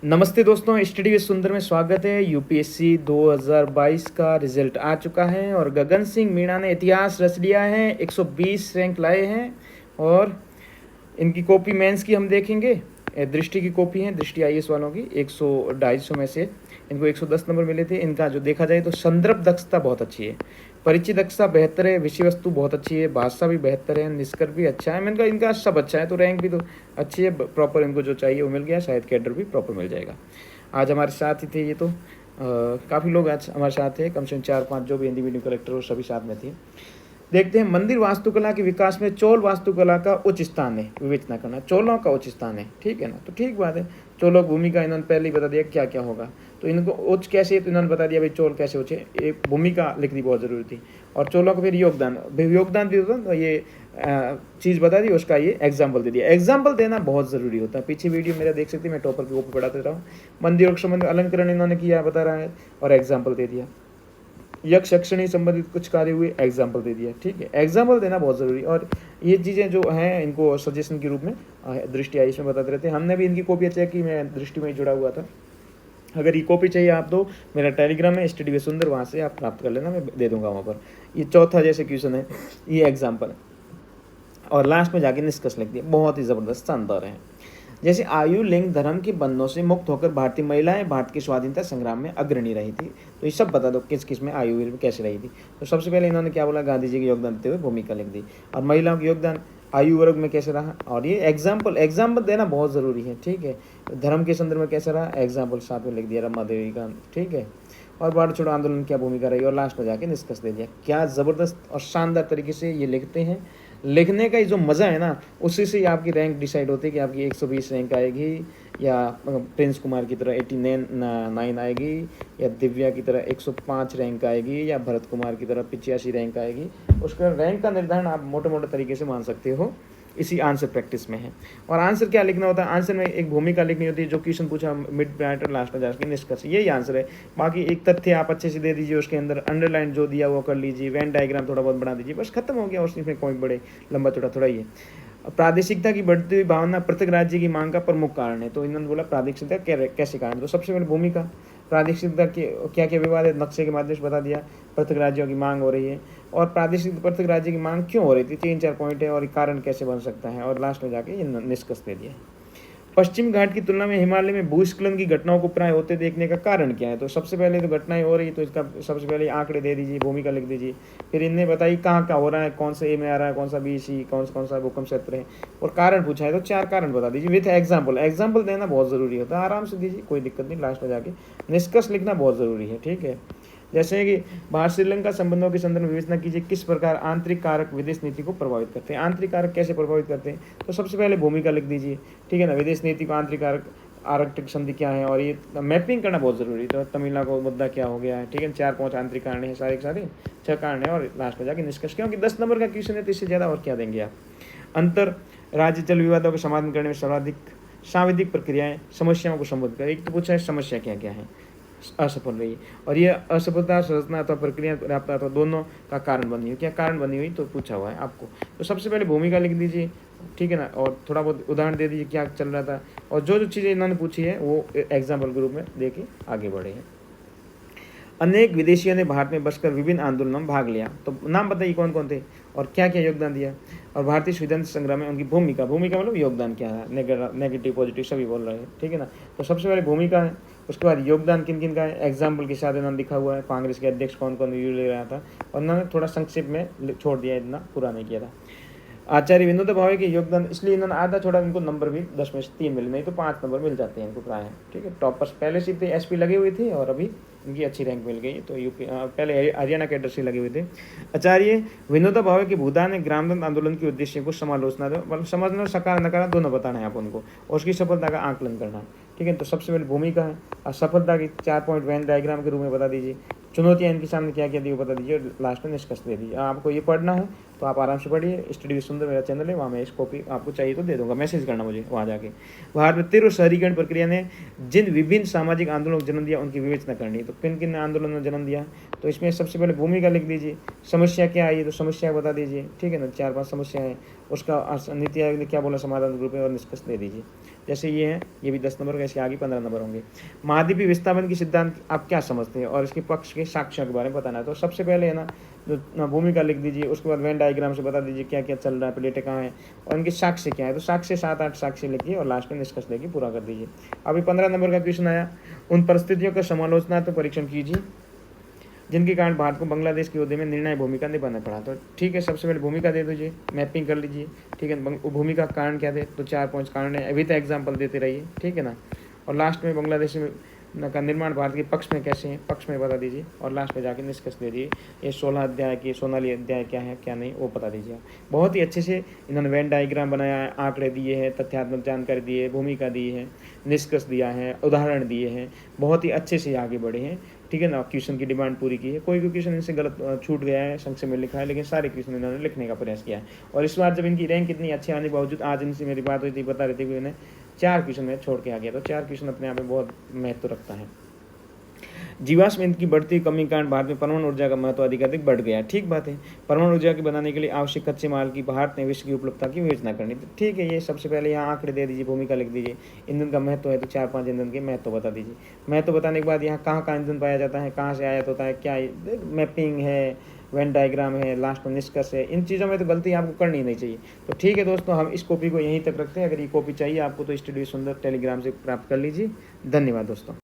नमस्ते दोस्तों, study with सुंदर में स्वागत है। यूपीएससी 2022 का रिजल्ट आ चुका है और गगन सिंह मीणा ने इतिहास रच लिया है। 120 रैंक लाए हैं और इनकी कॉपी मेंस की हम देखेंगे। दृष्टि की कॉपी है, दृष्टि आईएएस वालों की। 100-250 में से इनको 110 नंबर मिले थे। इनका जो देखा जाए तो संदर्भ दक्षता बहुत अच्छी है, परिचय दक्षता बेहतर है, विषय वस्तु बहुत अच्छी है, भाषा भी बेहतर है, निष्कर्ष भी अच्छा है। इनका इनका सब अच्छा है, तो रैंक भी तो अच्छी है। प्रॉपर इनको जो चाहिए वो मिल गया, शायद कैडर भी प्रॉपर मिल जाएगा। आज हमारे साथ ही थे ये तो काफ़ी लोग आज हमारे साथ थे, कम से कम 4-5 जो भी इंडिविजुअल कलेक्टर हो सभी साथ में थे। देखते हैं मंदिर वास्तुकला के विकास में चोल वास्तुकला का उच्च स्थान है, विवेचना करना। चोलों का उच्च स्थान है, ठीक है ना, तो ठीक बात है। चोलों की भूमिका इन्होंने पहले ही बता दिया क्या क्या होगा, तो इनको उच्च कैसे है, तो इन्होंने बता दिया भाई चोल कैसे उच्च है। एक भूमिका लिखनी बहुत ज़रूरी थी। और चोलों का फिर योगदान योगदान दिया था, तो ये चीज़ बता दी, उसका ये एग्जाम्पल दे दिया। एग्जाम्पल देना बहुत ज़रूरी होता है। पीछे वीडियो मेरा देख सकते हैं, मैं टॉपर के ऊपर पढ़ाते रहा हूँ। मंदिरों के संबंध में अलंकरण इन्होंने किया बता रहा है और एग्जाम्पल दे दिया। यक्ष यक्षिणी संबंधित कुछ कार्य हुए, एग्जाम्पल दे दिया, ठीक है। एग्जाम्पल देना बहुत ज़रूरी। और ये चीज़ें जो हैं इनको सजेशन के रूप में दृष्टि आई इसमें बताते रहते हैं। हमने भी इनकी कॉपी चेक की, मैं दृष्टि में ही जुड़ा हुआ था। अगर ये कॉपी चाहिए आप तो मेरा टेलीग्राम है स्टडी विद सुंदर, वहाँ से आप प्राप्त कर लेना, मैं दे दूंगा वहाँ पर। ये चौथा जैसे क्वेश्चन है, ये एग्जाम्पल है। और लास्ट में जाके निष्कर्ष लिख दिया, बहुत ही ज़बरदस्त शानदार है। जैसे आयु लिंग धर्म के बंधनों से मुक्त होकर भारतीय महिलाएं भारत की स्वाधीनता संग्राम में अग्रणी रही थी। तो ये सब बता दो किस किस में आयु कैसे रही थी। तो सबसे पहले इन्होंने क्या बोला, गांधी जी के योगदान देते हुए भूमिका लिख दी। और महिलाओं का योगदान आयु वर्ग में कैसे रहा, और ये एग्जाम्पल देना बहुत ज़रूरी है, ठीक है। धर्म के संदर्भ में कैसे रहा, एग्जाम्पल साथ में लिख दिया, रमा देवी का, ठीक है। और भारत छोड़ो आंदोलन क्या भूमिका रही, और लास्ट में जाके निष्कर्ष दे दिया। क्या ज़बरदस्त और शानदार तरीके से ये लिखते हैं। लिखने का जो मज़ा है ना, उसी से आपकी रैंक डिसाइड होती है कि आपकी 120 रैंक आएगी, या प्रिंस कुमार की तरह 89 आएगी, या दिव्या की तरह 105 रैंक आएगी, या भरत कुमार की तरह 85 रैंक आएगी। उसका रैंक का निर्धारण आप मोटे मोटे तरीके से मान सकते हो, इसी आंसर प्रैक्टिस में है। और आंसर क्या लिखना होता है, आंसर में एक भूमिका लिखनी होती है, जो क्वेश्चन पूछा मिड पॉइंट और लास्ट में जाकर निष्कर्ष, यही आंसर है। बाकी एक तथ्य आप अच्छे से दे दीजिए, उसके अंदर अंडरलाइन जो दिया वो कर लीजिए, वेन डायग्राम थोड़ा बहुत बना दीजिए, बस खत्म हो गया। उसमें कोई बड़े लंबा चौड़ा थोड़ा ही है। प्रादेशिकता की बढ़ती हुई भावना प्रत्येक राज्य की मांग का प्रमुख कारण है। तो इन्होंने बोला प्रादेशिकता कैसे कारण, तो सबसे पहले भूमिका, प्रादेशिकता के क्या क्या विवाद है, नक्शे के माध्यम से बता दिया। प्रत्येक राज्यों की मांग हो रही है, और प्रादेशिक प्रत्येक राज्य की मांग क्यों हो रही थी, 3-4 पॉइंट है, और कारण कैसे बन सकता है, और लास्ट में जाके ये निष्कर्ष दे दिया। पश्चिम घाट की तुलना में हिमालय में भूस्खलन की घटनाओं को प्राय होते देखने का कारण क्या है। तो सबसे पहले तो घटनाएं हो रही, तो इसका सबसे पहले आंकड़े दे दीजिए, भूमिका लिख दीजिए। फिर इनने बताई कहाँ कहाँ हो रहा है, कौन से ए में आ रहा है, कौन सा बी सी, कौन सा भूकंप क्षेत्र है, और कारण पूछा है तो 4 कारण बता दीजिए विथ एग्जाम्पल। एग्जाम्पल देना बहुत ज़रूरी होता है, आराम से दीजिए, कोई दिक्कत नहीं। लास्ट में जाके निष्कर्ष लिखना बहुत ज़रूरी है, ठीक है। जैसे कि भारत श्रीलंका संबंधों के संदर्भ में विवेचना कीजिए, किस प्रकार आंतरिक कारक विदेश नीति को प्रभावित करते हैं। आंतरिक कारक कैसे प्रभावित करते हैं, तो सबसे पहले भूमिका लिख दीजिए, ठीक है ना। विदेश नीति को आंतरिक कारक आरक्षित संधि क्या है, और ये मैपिंग करना बहुत ज़रूरी है। तो तमिलनाडु का मुद्दा क्या हो गया है, ठीक है। 4-5 आंतरिक कारण है, सारे 6 कारण है, और लास्ट में जाके निष्कर्ष, क्योंकि 10 नंबर का क्वेश्चन है तो इससे ज़्यादा और क्या देंगे आप। अंतर राज्य जल विवादों का समाधान करने में सर्वाधिक सांविधिक प्रक्रियाएं, समस्याओं को संबोधित करें। एक तो पूछा है समस्या क्या क्या है, असफल रही, और ये असफलता संरचना अथवा प्रक्रिया पर्याप्त अथवा दोनों का कारण बनी हुई, क्या कारण बनी हुई, तो पूछा हुआ है आपको। तो सबसे पहले भूमिका लिख दीजिए, ठीक है ना, और थोड़ा बहुत उदाहरण दे दीजिए क्या चल रहा था, और जो जो चीज़ें इन्होंने पूछी है वो एग्जाम्पल के रूप में दे के आगे बढ़े हैं। अनेक विदेशियों ने भारत में बसकर विभिन्न आंदोलनों में भाग लिया। तो नाम बताइए कौन कौन थे और क्या क्या योगदान दिया, और भारतीय स्वतंत्रता संग्राम में उनकी भूमिका मतलब योगदान क्या है, नेगेटिव पॉजिटिव सभी बोल रहे हैं, ठीक है ना। तो सबसे पहले भूमिका है, उसके बाद योगदान किन किन का है, एग्जाम्पल के साथ इन्होंने लिखा हुआ है। कांग्रेस के अध्यक्ष कौन कौन व्यू ले रहा था, और उन्होंने थोड़ा संक्षेप में छोड़ दिया, इतना पूरा नहीं किया था। आचार्य विनोद भावे के योगदान, इसलिए इन्होंने आधा छोड़ा, इनको नंबर भी 10 में से 3 मिले, नहीं तो 5 नंबर मिल जाते हैं इनको प्राय, ठीक है। टॉपर्स पहले से थे, एसपी लगे हुए थे, और अभी इनकी अच्छी रैंक मिल गई। तो यूपी पहले हरियाणा कैडर से लगे हुए थे। आचार्य विनोद भावे के भूदान ने ग्रामदंड आंदोलन के उद्देश्य को समालोचना दो, मतलब समझना, सकार नकारा दोनों बताना है आप उनको, और उसकी सफलता का आंकलन करना, ठीक है। तो सबसे पहले भूमिका है, और सफलता की 4 पॉइंट वेन डायग्राम के रूप में बता दीजिए। चुनौतियाँ इनके सामने क्या क्या दी वो बता दीजिए, लास्ट में निष्कर्ष दे दीजिए। आपको ये पढ़ना है तो आप आराम से पढ़िए। स्टडी विद सुंदर मेरा चैनल है, वहाँ मैं इस कॉपी आपको चाहिए तो दे दूंगा, मैसेज करना मुझे वहाँ जाके। भारत में तीव्र शहरीकरण प्रक्रिया ने जिन विभिन्न सामाजिक आंदोलनों को जन्म दिया उनकी विवेचना करनी है। तो किन किन आंदोलनों ने जन्म दिया, तो इसमें सबसे पहले भूमिका लिख दीजिए। समस्या क्या आई, तो समस्या बता दीजिए, ठीक है ना। 4-5 समस्या है, उसका नीति आयोग ने क्या बोला समाधान ग्रुप में, और निष्कर्ष दे दीजिए। जैसे ये है, ये भी 10 नंबर होगा, इसके आगे 15 नंबर होंगे। महाद्वीपीय विस्थापन की सिद्धांत आप क्या समझते हैं और इसके पक्ष के साक्ष्यों के बारे में बताना है। तो सबसे पहले है ना, जो भूमिका लिख दीजिए, उसके बाद वेन डायग्राम से बता दीजिए क्या क्या चल रहा है, प्लेटें कहाँ हैं और उनके साक्ष्य क्या है। तो साक्ष्य 7-8 साक्ष्य लिखिए और लास्ट में निष्कर्ष लेके पूरा कर दीजिए। अभी 15 नंबर का क्वेश्चन आया, उन परिस्थितियों का समालोचनात्मक परीक्षण कीजिए जिनके कारण भारत को बांग्लादेश की ओर में निर्णायक भूमिका निभाना पड़ा। तो ठीक है, सबसे पहले भूमिका दे दीजिए, मैपिंग कर लीजिए। ठीक है, भूमिका का कारण क्या थे, तो 4-5 कारण है, अभी तो एग्जाम्पल देते रहिए। ठीक है ना, और लास्ट में बांग्लादेश का निर्माण भारत के पक्ष में कैसे है, पक्ष में बता दीजिए और लास्ट में जाके निष्कर्ष दे दीजिए। ये 16 अध्याय की सोनाली अध्याय क्या है क्या नहीं वो बता दीजिए। बहुत ही अच्छे से इन्होंने वेन डायग्राम बनाया है, आंकड़े दिए हैं, तथ्यात्मक जानकारी दी है, भूमिका दी है, निष्कर्ष दिया है, उदाहरण दिए हैं, बहुत ही अच्छे से आगे बढ़े हैं। ठीक है ना, क्वेश्चन की डिमांड पूरी की है। कोई भी क्वेश्चन इनसे गलत छूट गया है, संक्षेप में लिखा है, लेकिन सारे क्वेश्चन इन्होंने लिखने का प्रयास किया है। और इस बार जब इनकी रैंक इतनी अच्छी आने के बावजूद, आज इनसे मेरी बात हुई थी, बता रही थी कि उन्हें 4 क्वेश्चन में छोड़ के आ गया। तो 4 क्वेश्चन अपने आप में बहुत महत्व रखता है। जीवाश्म ईंधन की बढ़ती कमी के कारण भारत में परमाणु ऊर्जा का महत्व अधिक बढ़ गया है। ठीक बात है, परमाणु ऊर्जा की बनाने के लिए आवश्यक कच्चे माल की भारत ने विश्व की उपलब्धता की योजना करनी। तो ठीक है, ये सबसे पहले यहाँ आंकड़े दे दीजिए, भूमिका लिख दीजिए। ईंधन का महत्व है तो 4-5 ईंधन के महत्व बता दीजिए। महत्व बताने के बाद यहाँ कहाँ कहाँ ईंधन पाया जाता है, कहाँ से आयात होता है, क्या मैपिंग है, वेन डायग्राम है, लास्ट में निष्कर्ष है। इन चीज़ों में तो गलती आपको करनी नहीं चाहिए। तो ठीक है दोस्तों, हम इस कॉपी को यहीं तक रखते हैं। अगर ये कॉपी चाहिए आपको तो स्टडी सुंदर टेलीग्राम से प्राप्त कर लीजिए। धन्यवाद दोस्तों।